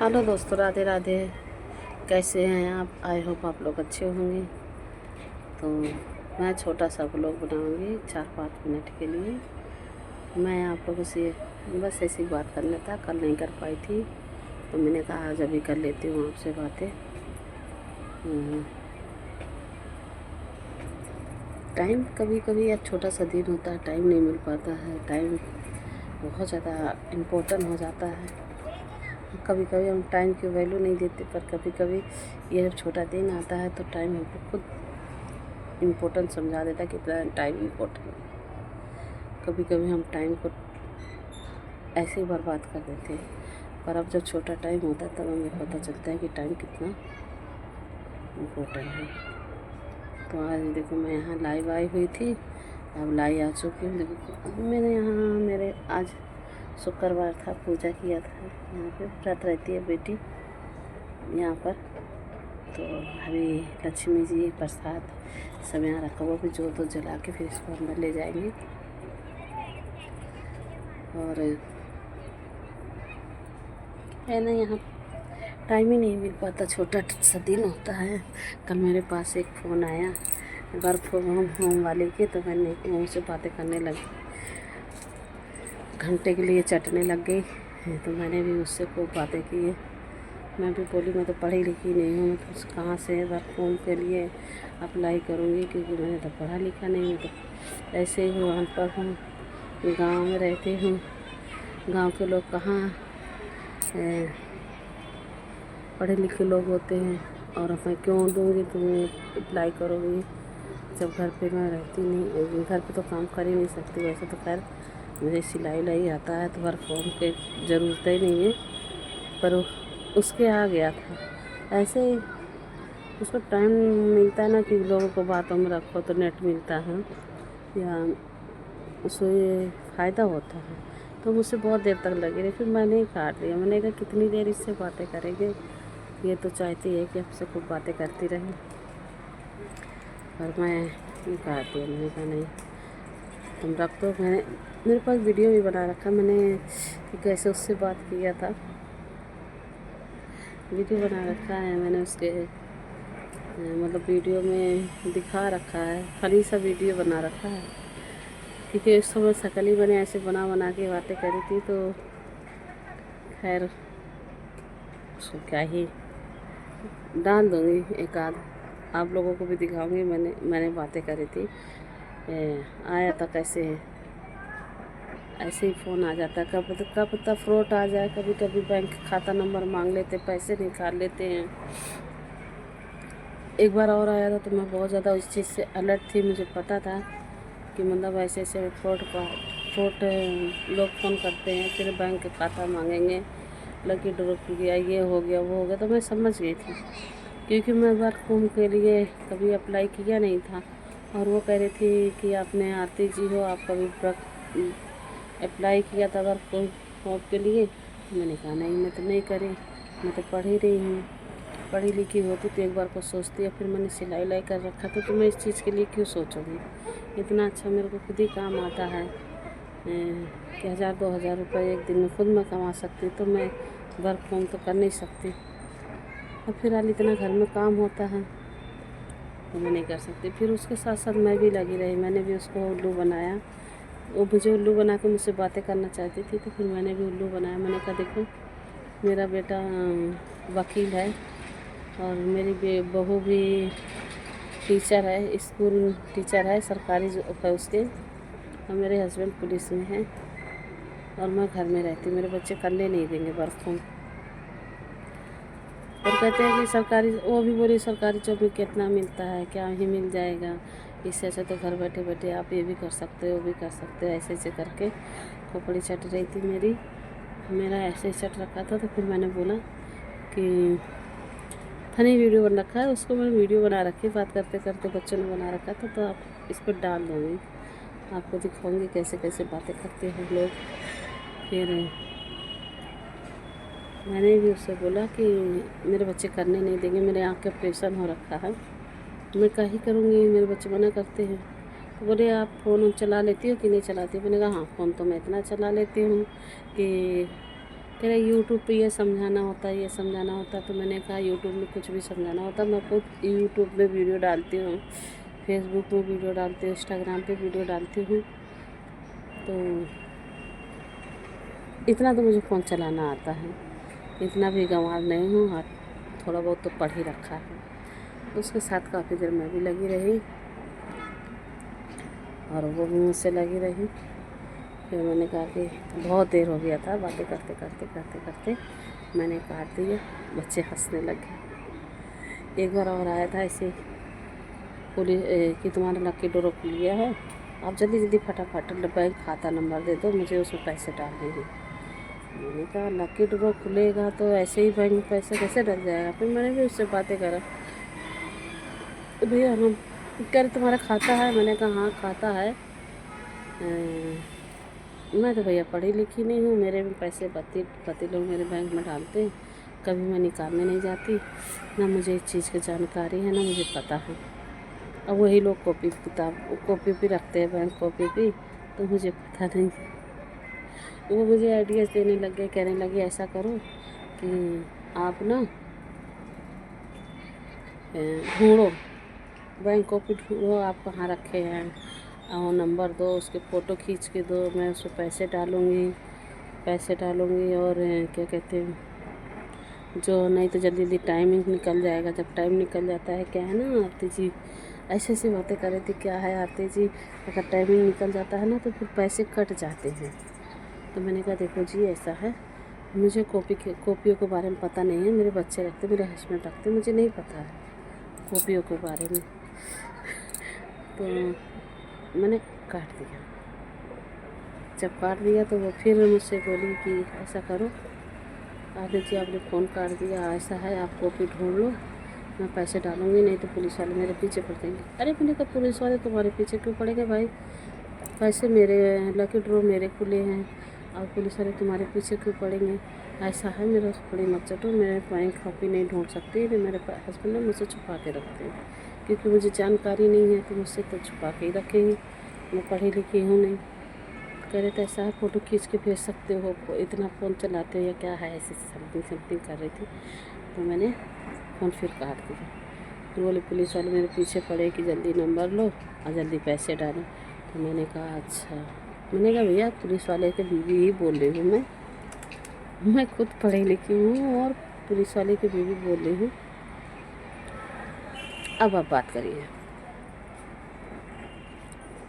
Hello दोस्तों, राधे राधे। कैसे हैं आप? आई होप आप लोग अच्छे होंगे। तो मैं छोटा सा व्लॉग बनाऊंगी 4-5 मिनट के लिए। मैं आप लोगों से बस ऐसी बात करना था, कल नहीं कर पाई थी तो मैंने कहा आज अभी कर लेती हूँ आपसे बातें। टाइम कभी कभी यार छोटा सा दिन होता है, टाइम नहीं मिल पाता है। टाइम बहुत ज़्यादा इम्पोर्टेंट हो जाता है। कभी कभी हम टाइम की वैल्यू नहीं देते, पर कभी कभी ये जब छोटा दिन आता है तो टाइम हमको खुद इम्पोर्टेंट समझा देता है कि टाइम इम्पोर्टेंट है। कभी कभी हम टाइम को ऐसे ही बर्बाद कर देते हैं, पर अब जब छोटा टाइम होता है तब हमें पता चलता है कि टाइम कितना इम्पोर्टेंट है। तो आज देखो मैं यहाँ लाइव आई हुई थी, अब लाइव आ चुकी हूँ। देखो मेरे यहाँ मेरे आज शुक्रवार था, पूजा किया था। यहाँ पे व्रत रहती है बेटी यहाँ पर। तो अभी लक्ष्मी जी प्रसाद सब यहाँ रखा हुआ, भी जोत जला के फिर इसको अंदर ले जाएंगे। और है ना, यहाँ टाइम ही नहीं मिल पाता, छोटा सा दिन होता है। कल मेरे पास एक फ़ोन आया वर्क फ्रॉम होम वाले के, तो मैंने उनसे बातें करने लगी, घंटे के लिए चटने लग गई। तो मैंने भी उससे खूब बातें की है। मैं भी बोली मैं तो पढ़ी लिखी नहीं हूँ, मैं तो कहाँ से वर्क फ्रॉम के लिए अप्लाई करूँगी, क्योंकि मैंने तो पढ़ा लिखा नहीं हूँ। तो ऐसे ही हूँ, अनपढ़ हूँ, गांव में रहती हूँ। गांव के लोग कहाँ पढ़े लिखे लोग होते हैं, और मैं क्यों दूँगी तुम्हें अप्लाई करोगी जब घर पे मैं रहती नहीं। घर पे तो काम कर ही नहीं सकती। वैसे तो खैर मुझे सिलाई उलाई आता है, तो वर्क फ्रॉम की ज़रूरत ही नहीं है, पर उसके आ गया था। ऐसे ही उसको टाइम मिलता है ना कि लोगों को बातों में रखो तो नेट मिलता है, या उसको ये फ़ायदा होता है। तो मुझसे बहुत देर तक लगी रही, फिर मैंने ही काट दिया। मैंने कहा कितनी देर इससे बातें करेंगे, ये तो चाहती है कि हमसे खूब बातें करती रहें, पर मैं काट दिया। मैंने कहा नहीं, तुम रख दो। मेरे पास वीडियो भी बना रखा मैंने कि कैसे उससे बात किया था, वीडियो बना रखा है मैंने उसके, मतलब वीडियो में दिखा रखा है। फनी सा वीडियो बना रखा है, क्योंकि उस समय शकल ही मैंने ऐसे बना बना के बातें करी थी। तो खैर उसको क्या ही डाल दूँगी, एक आध आप लोगों को भी दिखाऊंगी। मैंने बातें करी थी। आया था कैसे ऐसे ही फ़ोन आ जाता है, कब पता फ्रॉड आ जाए। कभी कभी बैंक खाता नंबर मांग लेते, पैसे निकाल लेते हैं। एक बार और आया था तो मैं बहुत ज़्यादा उस चीज़ से अलर्ट थी। मुझे पता था कि मतलब ऐसे ऐसे फ्रॉड लोग फ़ोन करते हैं, फिर बैंक खाता मांगेंगे, लकी ड्रॉ किया, ये हो गया वो हो गया। तो मैं समझ गई थी, क्योंकि मैं वर्क फ्रॉम के लिए कभी अप्लाई किया नहीं था। और वो कह रही थी कि आपने आरती जी हो, आप कभी अप्लाई किया था वर्क फ्रॉम होम के लिए? तो मैंने कहा नहीं, मैं तो नहीं करी, मैं तो पढ़ ही रही हूँ। पढ़ी लिखी होती तो एक बार को सोचती है। फिर मैंने सिलाई उलाई कर रखा था, तो मैं इस चीज़ के लिए क्यों सोचूँगी। इतना अच्छा मेरे को खुद ही काम आता है कि 1000-2000 रुपये एक दिन में खुद मैं कमा सकती, तो मैं वर्क फ्रॉम तो कर नहीं सकती। और फिलहाल इतना घर में काम होता है तो मैं नहीं कर सकती। फिर उसके साथ साथ मैं भी लगी रही, मैंने भी उसको उल्लू बनाया। वो मुझे उल्लू बना के मुझसे बातें करना चाहती थी, तो फिर मैंने भी उल्लू बनाया। मैंने कहा देखो मेरा बेटा वकील है, और मेरी बहू भी टीचर है, स्कूल टीचर है, सरकारी जॉब है उसके, और मेरे हस्बैंड पुलिस में हैं, और मैं घर में रहती। मेरे बच्चे करने नहीं देंगे वर्क फ्रॉम। और कहते हैं कि सरकारी, वो भी बोली सरकारी जॉब में कितना मिलता है, क्या ही मिल जाएगा, इससे अच्छा तो घर बैठे बैठे आप ये भी कर सकते हो, वो भी कर सकते हो। ऐसे ऐसे करके खोपड़ी चट रही थी मेरा ऐसे ही चट रखा था। तो फिर मैंने बोला कि फनी वीडियो बन रखा है, उसको मैंने वीडियो बना रखी, बात करते करते बच्चों ने बना रखा था, तो आप इस पर डाल दूँगी, आपको दिखाऊँगी कैसे कैसे बातें करते हैं लोग। फिर मैंने भी उससे बोला कि मेरे बच्चे करने नहीं देंगे, मेरे आँख का ऑपरेशन हो रखा है, मैं क्या ही करूँगी, मेरे बच्चे मना करते हैं। तो बोले आप फ़ोन चला लेती हो कि नहीं चलाती? मैंने कहा हाँ, फ़ोन तो मैं इतना चला लेती हूँ कि कह रहे यूट्यूब पे ये समझाना होता है, ये समझाना होता है। तो मैंने कहा यूट्यूब में कुछ भी समझाना होता, मैं खुद यूट्यूब में वीडियो डालती हूँ, फेसबुक में वीडियो डालती हूँ, इंस्टाग्राम पे वीडियो डालती हूँ। तो इतना तो मुझे फ़ोन चलाना आता है, इतना भी गंवार नहीं हूँ। हाँ, थोड़ा बहुत तो पढ़ ही रखा है। उसके साथ काफ़ी देर मैं भी लगी रही और वो भी मुझसे लगी रही। फिर मैंने कहा कि बहुत देर हो गया था, बातें करते करते करते करते मैंने काट दिया। बच्चे हंसने लगे। एक बार और आया था ऐसे पुलिस कि तुम्हारा लकी ड्रॉ खुल गया है, आप जल्दी जल्दी फटाफट बैंक खाता नंबर दे दो, मुझे उसमें पैसे डालने हैं। मैंने कहा लकी ड्रॉ खुलेगा तो ऐसे ही बैंक में पैसे कैसे डल जाएगा। फिर मैंने भी उससे बातें करा, भैया हम कह रहे तुम्हारा खाता है। मैंने कहा हाँ खाता है। मैं तो भैया पढ़ी लिखी नहीं हूँ, मेरे में पैसे पति लोग मेरे बैंक में डालते हैं, कभी मैं निकालने नहीं जाती, ना मुझे इस चीज़ की जानकारी है, ना मुझे पता है। अब वही लोग कॉपी भी रखते हैं, बैंक कॉपी भी, तो मुझे पता नहीं। वो मुझे आइडियाज़ देने लग गए, कहने लगे ऐसा करो कि आप ना ढूंढो, बैंक कॉपी ढूंढो, आप कहाँ रखे हैं और नंबर दो, उसके फ़ोटो खींच के दो, मैं उसमें पैसे डालूँगी। और क्या कहते हैं, जो नहीं तो जल्दी जल्दी टाइमिंग निकल जाएगा। जब टाइम निकल जाता है, क्या है ना आरती जी ऐसे ऐसी बातें कर रही थी। क्या है आरती जी, अगर टाइमिंग निकल जाता है ना तो फिर पैसे कट जाते हैं। तो मैंने कहा देखो जी ऐसा है, मुझे कॉपियों के बारे में पता नहीं है, मेरे बच्चे रखते, मेरे हस्बैंड रखते, मुझे नहीं पता है कॉपियों के बारे में। तो मैंने काट दिया। जब काट दिया तो वो फिर मुझसे बोली कि ऐसा करो आरती जी, आपने फ़ोन काट दिया, ऐसा है आप कॉपी ढूंढ लो, मैं पैसे डालूँगी, नहीं तो पुलिस वाले मेरे पीछे पड़ जाएंगे। अरे मैंने कहा पुलिस वाले तुम्हारे पीछे क्यों पड़ेंगे भाई, पैसे मेरे लकी ड्रॉ मेरे खुले हैं और पुलिस वाले तुम्हारे पीछे क्यों पड़ेंगे। ऐसा है मेरा बड़ी मत चटो, मैं बैंक कॉपी नहीं ढूंढ सकती, तो मेरे हस्बैंड ने मुझसे छुपा के रखते हैं, क्योंकि मुझे जानकारी नहीं है तो मुझसे तो छुपा के ही रखेंगे, मैं पढ़ी लिखी हूँ नहीं। कह रहे थे ऐसा है फ़ोटो खींच के भेज सकते हो, इतना फ़ोन चलाते हो या क्या है, ऐसे समथिंग कर रही थी। तो मैंने फ़ोन फिर काट दिया। फिर बोले पुलिस वाले मेरे पीछे पड़े कि जल्दी नंबर लो और जल्दी पैसे डालो। तो मैंने कहा अच्छा, मैंने कहा भैया पुलिस वाले के बीवी ही बोल रही हूँ, मैं खुद पढ़ी लिखी हूँ और पुलिस वाले की बीवी बोल रही हूँ। अब आप बात करिए,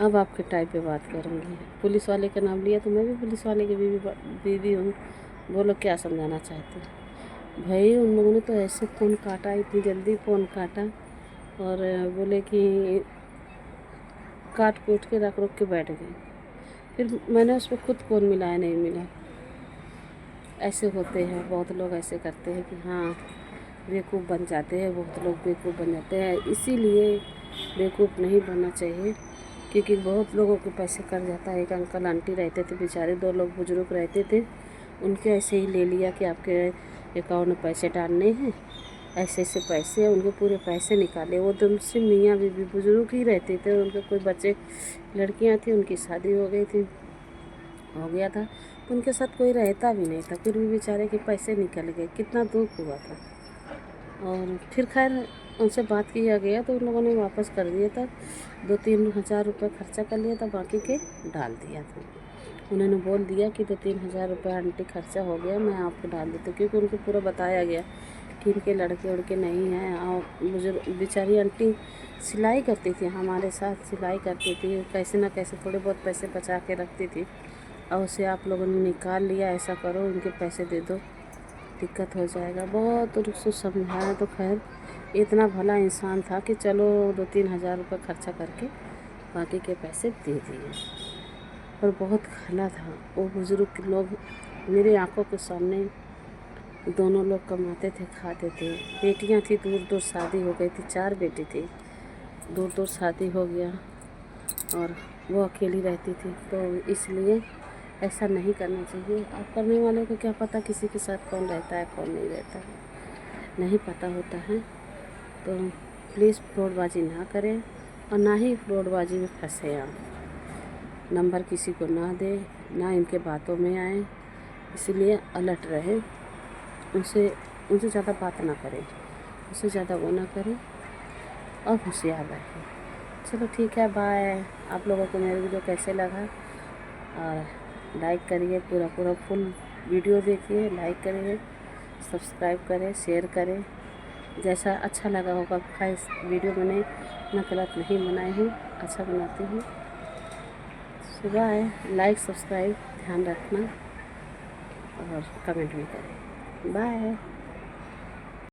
अब आपके टाइप पे बात करूँगी। पुलिस वाले का नाम लिया तो मैं भी पुलिस वाले की बीवी हूँ। बोलो क्या समझाना चाहते हैं भाई। उन लोगों ने तो ऐसे फ़ोन काटा, इतनी जल्दी फ़ोन काटा और बोले कि काट कूट के रख के बैठ गए। फिर मैंने उस पर खुद फ़ोन मिलाया, नहीं मिला। ऐसे होते हैं, बहुत लोग ऐसे करते हैं कि हाँ बेवकूफ़ बन जाते हैं, बहुत लोग बेवकूफ़ बन जाते हैं। इसीलिए बेवकूफ़ नहीं बनना चाहिए, क्योंकि बहुत लोगों के पैसे कट जाता है। एक अंकल आंटी रहते थे बेचारे, 2 लोग बुजुर्ग रहते थे, उनके ऐसे ही ले लिया कि आपके अकाउंट में पैसे डालने हैं, ऐसे ऐसे पैसे, उनके पूरे पैसे निकाले। वो तो उनसे मियाँ बीवी बुजुर्ग ही रहते थे, उनके कोई बच्चे लड़कियां थी, उनकी शादी हो गया था, तो उनके साथ कोई रहता भी नहीं था, फिर भी बेचारे के पैसे निकल गए। कितना दुख हुआ था। और फिर खैर उनसे बात किया गया तो उन लोगों ने वापस कर दिया था। 2-3 हज़ार रुपये खर्चा कर लिया था, बाकी के डाल दिया था। उन्होंने बोल दिया कि 2-3 हज़ार रुपये आंटी खर्चा हो गया, मैं आपको डाल देती हूँ, क्योंकि उनको पूरा बताया गया कि इनके लड़के उड़के नहीं हैं। और मुझे बेचारी आंटी सिलाई करती थी, हमारे साथ सिलाई करती थी, कैसे ना कैसे थोड़े बहुत पैसे बचा के रखती थी, और उसे आप लोगों ने निकाल लिया। ऐसा करो इनके पैसे दे दो, दिक्कत हो जाएगा। बहुत उसको समझाया तो खैर इतना भला इंसान था कि चलो 2-3 हज़ार रुपये खर्चा करके बाकी के पैसे दे दिए। पर बहुत भला था वो बुज़ुर्ग लोग, मेरी आंखों के सामने दोनों लोग कमाते थे, खाते थे। बेटियां थी, दूर दूर शादी हो गई थी, 4 बेटी थी, दूर दूर शादी हो गया और वो अकेली रहती थी। तो इसलिए ऐसा नहीं करना चाहिए। आप करने वाले को क्या पता किसी के साथ कौन रहता है कौन नहीं रहता है, नहीं पता होता है। तो प्लीज़ फ्रॉडबाजी ना करें और ना ही फ्रॉडबाजी में फंसे आप। नंबर किसी को ना दें, ना इनके बातों में आए, इसलिए अलर्ट रहें, उनसे ज़्यादा बात ना करें, उससे ज़्यादा वो ना करें और होशियार रहें। चलो ठीक है, बाय। आप लोगों को मेरा वीडियो कैसे लगा, और लाइक करिए, पूरा फुल वीडियो देखिए, लाइक करिए, सब्सक्राइब करें, शेयर करें। जैसा अच्छा लगा होगा, इस वीडियो मैंने इतना गलत नहीं बनाई हूँ, अच्छा बनाती हूँ। सुबह लाइक सब्सक्राइब ध्यान रखना और कमेंट भी करें। बाय।